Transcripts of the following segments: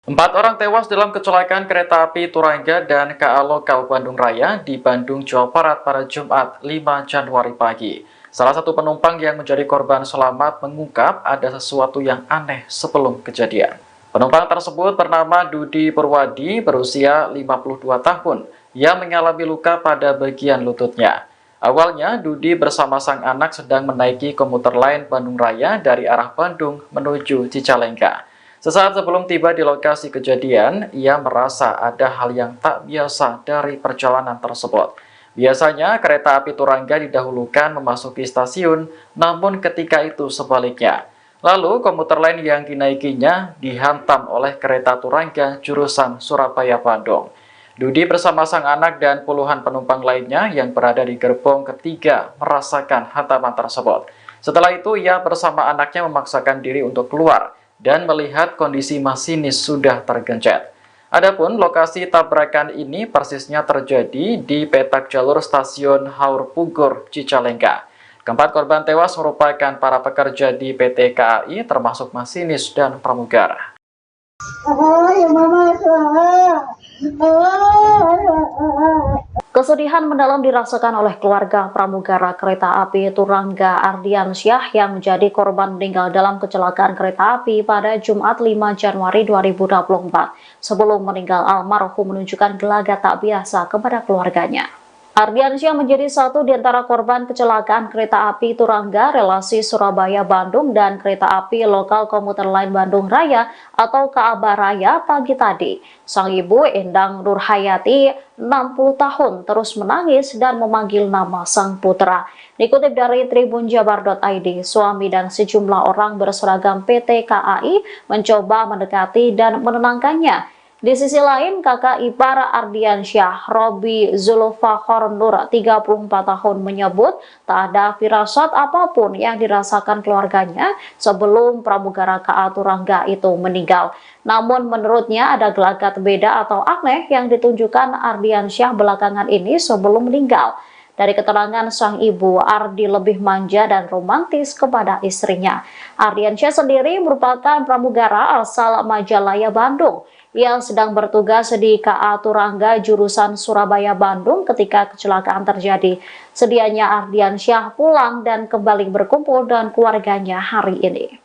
Empat orang tewas dalam kecelakaan kereta api Turangga dan KA Lokal Bandung Raya di Bandung, Jawa Barat pada Jumat 5 Januari pagi. Salah satu penumpang yang menjadi korban selamat mengungkap ada sesuatu yang aneh sebelum kejadian. Penumpang tersebut bernama Dudi Purwadi, berusia 52 tahun, yang mengalami luka pada bagian lututnya. Awalnya, Dudi bersama sang anak sedang menaiki komuter lain Bandung Raya dari arah Bandung menuju Cicalengka. Sesaat sebelum tiba di lokasi kejadian, ia merasa ada hal yang tak biasa dari perjalanan tersebut. Biasanya, kereta api Turangga didahulukan memasuki stasiun, namun ketika itu sebaliknya. Lalu, komuter lain yang dinaikinya dihantam oleh kereta Turangga jurusan Surabaya-Bandung. Dudi bersama sang anak dan puluhan penumpang lainnya yang berada di gerbong ketiga merasakan hantaman tersebut. Setelah itu, ia bersama anaknya memaksakan diri untuk keluar dan melihat kondisi masinis sudah tergencet. Adapun lokasi tabrakan ini persisnya terjadi di petak jalur stasiun Haur Pugur, Cicalengka. Keempat korban tewas merupakan para pekerja di PT KAI termasuk masinis dan pramugara. Kesedihan mendalam dirasakan oleh keluarga pramugara kereta api Turangga Ardiansyah yang menjadi korban meninggal dalam kecelakaan kereta api pada Jumat 5 Januari 2024. Sebelum meninggal, almarhum menunjukkan gelagat tak biasa kepada keluarganya. Ardiansyah menjadi satu di antara korban kecelakaan kereta api Turangga relasi Surabaya-Bandung dan kereta api lokal komuter lain Bandung Raya atau KA Baraya pagi tadi. Sang ibu Endang Nurhayati, 60 tahun, terus menangis dan memanggil nama sang putra. Dikutip dari tribunjabar.id, suami dan sejumlah orang berseragam PT KAI mencoba mendekati dan menenangkannya. Di sisi lain, kakak ipar Ardiansyah, Robi Zulfakhor Nur, 34 tahun, menyebut tak ada firasat apapun yang dirasakan keluarganya sebelum pramugara KA Turangga itu meninggal. Namun menurutnya ada gelagat beda atau aneh yang ditunjukkan Ardiansyah belakangan ini sebelum meninggal. Dari keterangan sang ibu, Ardi lebih manja dan romantis kepada istrinya. Ardiansyah sendiri merupakan pramugara asal Majalaya, Bandung, yang sedang bertugas di KA Turangga jurusan Surabaya-Bandung ketika kecelakaan terjadi. Sedianya Ardiansyah pulang dan kembali berkumpul dengan keluarganya hari ini.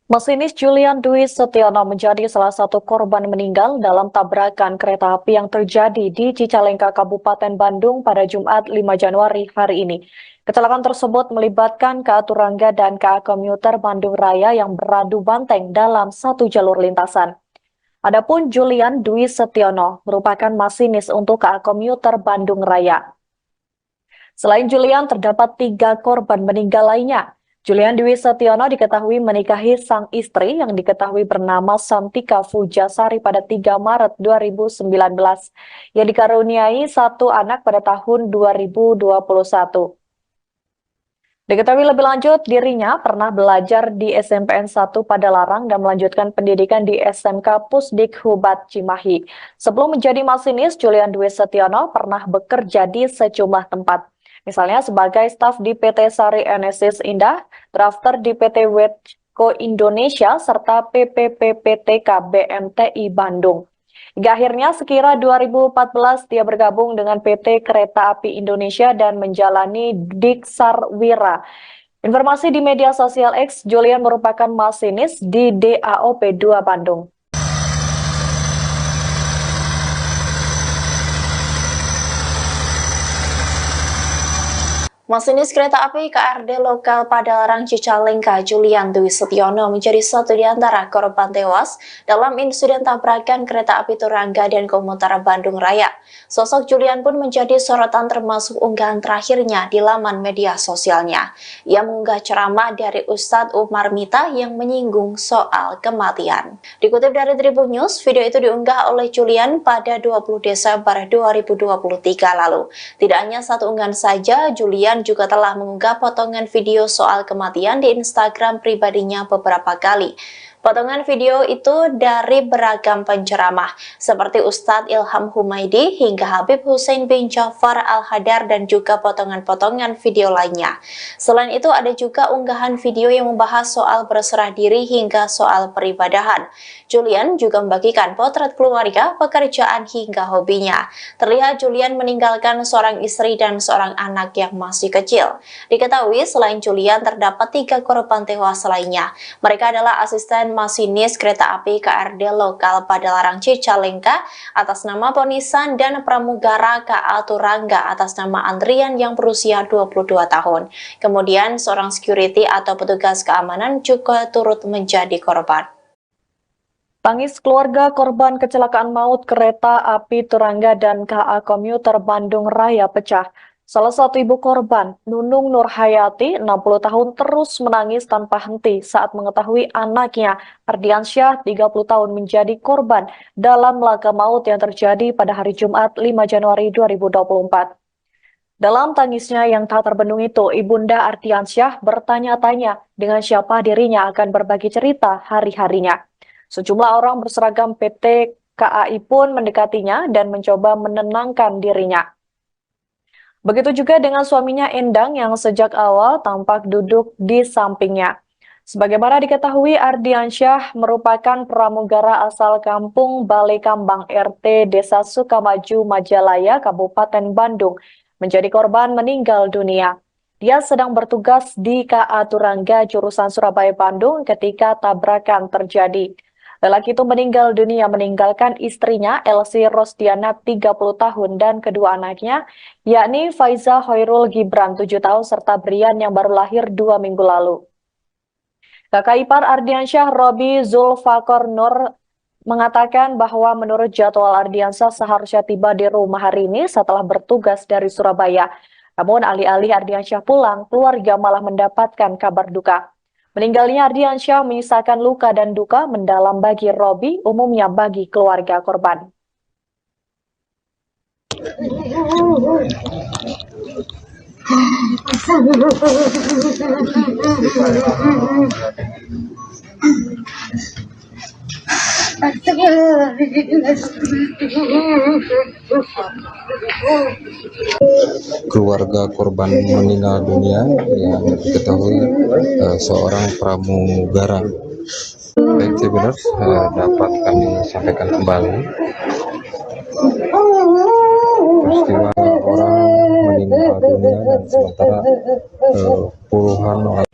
Masinis Julian Dwi Setiono menjadi salah satu korban meninggal dalam tabrakan kereta api yang terjadi di Cicalengka, Kabupaten Bandung pada Jumat 5 Januari hari ini. Kecelakaan tersebut melibatkan KA Turangga dan KA Komuter Bandung Raya yang beradu banteng dalam satu jalur lintasan. Adapun Julian Dwi Setiono merupakan masinis untuk KA Komuter Bandung Raya. Selain Julian, terdapat 3 korban meninggal lainnya. Julian Dwi Setiono diketahui menikahi sang istri yang diketahui bernama Santika Fujasari pada 3 Maret 2019, yang dikaruniai 1 anak pada tahun 2021. Diketahui lebih lanjut, dirinya pernah belajar di SMPN 1 Padalarang dan melanjutkan pendidikan di SMK Pusdik Hubat Cimahi. Sebelum menjadi masinis, Julian Dwi Setiono pernah bekerja di sejumlah tempat. Misalnya sebagai staf di PT Sari Enesis Indah, drafter di PT Wetco Indonesia, serta PPPPTK BMTI Bandung. Hingga akhirnya sekira 2014 dia bergabung dengan PT Kereta Api Indonesia dan menjalani Diksarwira. Informasi di media sosial X, Julian merupakan masinis di DAOP 2 Bandung. Masinis kereta api KRD lokal Padalarang Cicalengka Julian Dwi Setiono menjadi satu di antara korban tewas dalam insiden tabrakan kereta api Turangga dan komuter Bandung Raya. Sosok Julian pun menjadi sorotan termasuk unggahan terakhirnya di laman media sosialnya. Ia mengunggah ceramah dari Ustadz Umar Mita yang menyinggung soal kematian. Dikutip dari Tribun News, video itu diunggah oleh Julian pada 20 Desember 2023 lalu. Tidak hanya satu unggahan saja, Julian juga telah mengunggah potongan video soal kematian di Instagram pribadinya beberapa kali. Potongan video itu dari beragam penceramah, seperti Ustadz Ilham Humaidi hingga Habib Hussein bin Ja'far Al-Hadar dan juga potongan-potongan video lainnya. Selain itu ada juga unggahan video yang membahas soal berserah diri hingga soal peribadahan. Julian juga membagikan potret keluarga, pekerjaan hingga hobinya. Terlihat Julian meninggalkan seorang istri dan seorang anak yang masih kecil. Diketahui selain Julian terdapat 3 korban tewas lainnya. Mereka adalah asisten masinis kereta api KRD lokal Padalarang Cicalengka atas nama Ponisan dan pramugara KA Turangga atas nama Andrian yang berusia 22 tahun. Kemudian seorang security atau petugas keamanan juga turut menjadi korban. Tangis keluarga korban kecelakaan maut kereta api Turangga dan KA Komuter Bandung Raya pecah. Salah satu ibu korban, Nunung Nurhayati, 60 tahun, terus menangis tanpa henti saat mengetahui anaknya, Ardiansyah, 30 tahun, menjadi korban dalam laka maut yang terjadi pada hari Jumat 5 Januari 2024. Dalam tangisnya yang tak terbendung itu, Ibunda Ardiansyah bertanya-tanya dengan siapa dirinya akan berbagi cerita hari-harinya. Sejumlah orang berseragam PT KAI pun mendekatinya dan mencoba menenangkan dirinya. Begitu juga dengan suaminya Endang yang sejak awal tampak duduk di sampingnya. Sebagaimana diketahui, Ardiansyah merupakan pramugara asal kampung Balai Kambang RT Desa Sukamaju, Majalaya, Kabupaten Bandung, menjadi korban meninggal dunia. Dia sedang bertugas di KA Turangga jurusan Surabaya Bandung ketika tabrakan terjadi. Lelaki itu meninggal dunia meninggalkan istrinya Elsie Rosdiana 30 tahun dan kedua anaknya, yakni Faiza Hoirul Gibran 7 tahun serta Brian yang baru lahir 2 minggu lalu. Kakak ipar Ardiansyah, Robi Zulfakor Nur, mengatakan bahwa menurut jadwal Ardiansyah seharusnya tiba di rumah hari ini setelah bertugas dari Surabaya. Namun alih-alih Ardiansyah pulang, keluarga malah mendapatkan kabar duka. Meninggalnya Ardiansyah menyisakan luka dan duka mendalam bagi Robi, umumnya bagi keluarga korban. Keluarga korban meninggal dunia yang diketahui seorang pramugara. Baik, benar dapat kami sampaikan kembali peristiwa orang meninggal dunia dan sementara puluhan orang.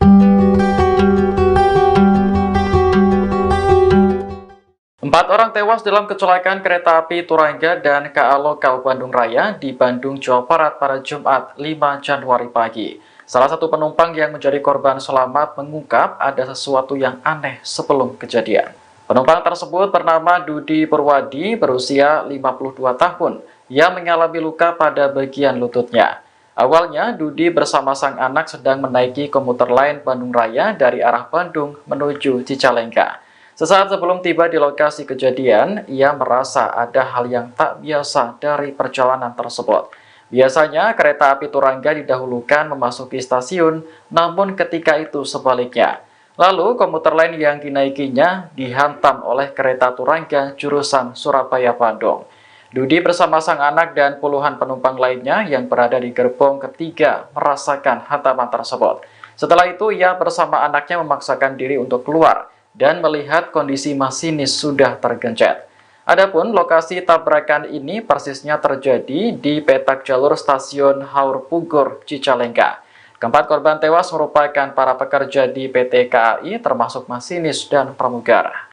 Empat orang tewas dalam kecelakaan kereta api Turangga dan KA lokal Bandung Raya di Bandung, Jawa Barat pada Jumat 5 Januari pagi. Salah satu penumpang yang menjadi korban selamat mengungkap ada sesuatu yang aneh sebelum kejadian. Penumpang tersebut bernama Dudi Purwadi, berusia 52 tahun, yang mengalami luka pada bagian lututnya. Awalnya, Dudi bersama sang anak sedang menaiki komuter lain Bandung Raya dari arah Bandung menuju Cicalengka. Sesaat sebelum tiba di lokasi kejadian, ia merasa ada hal yang tak biasa dari perjalanan tersebut. Biasanya, kereta api Turangga didahulukan memasuki stasiun, namun ketika itu sebaliknya. Lalu, komuter lain yang dinaikinya dihantam oleh kereta Turangga jurusan Surabaya-Bandung. Dudi bersama sang anak dan puluhan penumpang lainnya yang berada di gerbong ketiga merasakan hantaman tersebut. Setelah itu, ia bersama anaknya memaksakan diri untuk keluar dan melihat kondisi masinis sudah tergencet. Adapun lokasi tabrakan ini persisnya terjadi di petak jalur stasiun Haur Pugur, Cicalengka. Keempat korban tewas merupakan para pekerja di PT KAI termasuk masinis dan pramugara.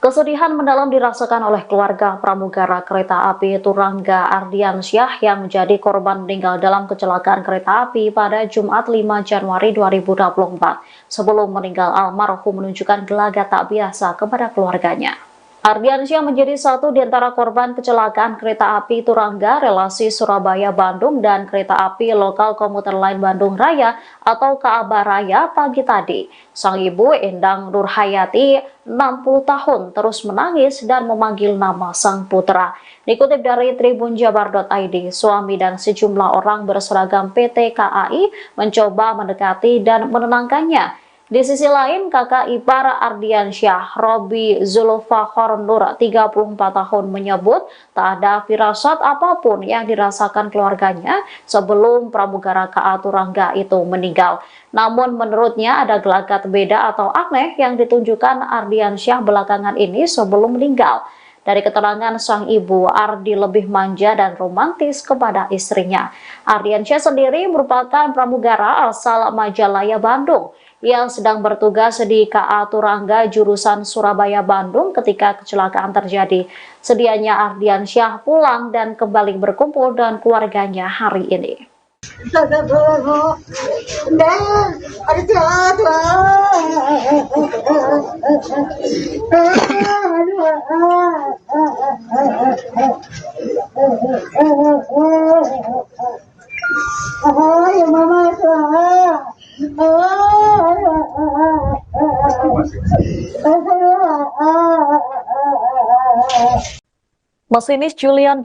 Kesedihan mendalam dirasakan oleh keluarga pramugara kereta api Turangga Ardiansyah yang menjadi korban meninggal dalam kecelakaan kereta api pada Jumat 5 Januari 2024. Sebelum meninggal, almarhum menunjukkan gelagat tak biasa kepada keluarganya. Ardiansyah menjadi satu di antara korban kecelakaan kereta api Turangga relasi Surabaya-Bandung dan kereta api lokal komuter lain Bandung Raya atau KAB Raya pagi tadi. Sang ibu Endang Nurhayati, 60 tahun, terus menangis dan memanggil nama sang putra. Dikutip dari tribunjabar.id, suami dan sejumlah orang berseragam PT KAI mencoba mendekati dan menenangkannya. Di sisi lain, kakak ipar Ardiansyah, Robi Zulfahor Nur, 34 tahun, menyebut tak ada firasat apapun yang dirasakan keluarganya sebelum pramugara KA Turangga itu meninggal. Namun menurutnya ada gelagat beda atau aneh yang ditunjukkan Ardiansyah belakangan ini sebelum meninggal. Dari keterangan sang ibu, Ardi lebih manja dan romantis kepada istrinya. Ardiansyah sendiri merupakan pramugara asal Majalaya, Bandung, yang sedang bertugas di KA Turangga jurusan Surabaya-Bandung ketika kecelakaan terjadi. Sedianya Ardiansyah pulang dan kembali berkumpul dengan keluarganya hari ini. Masinis Julian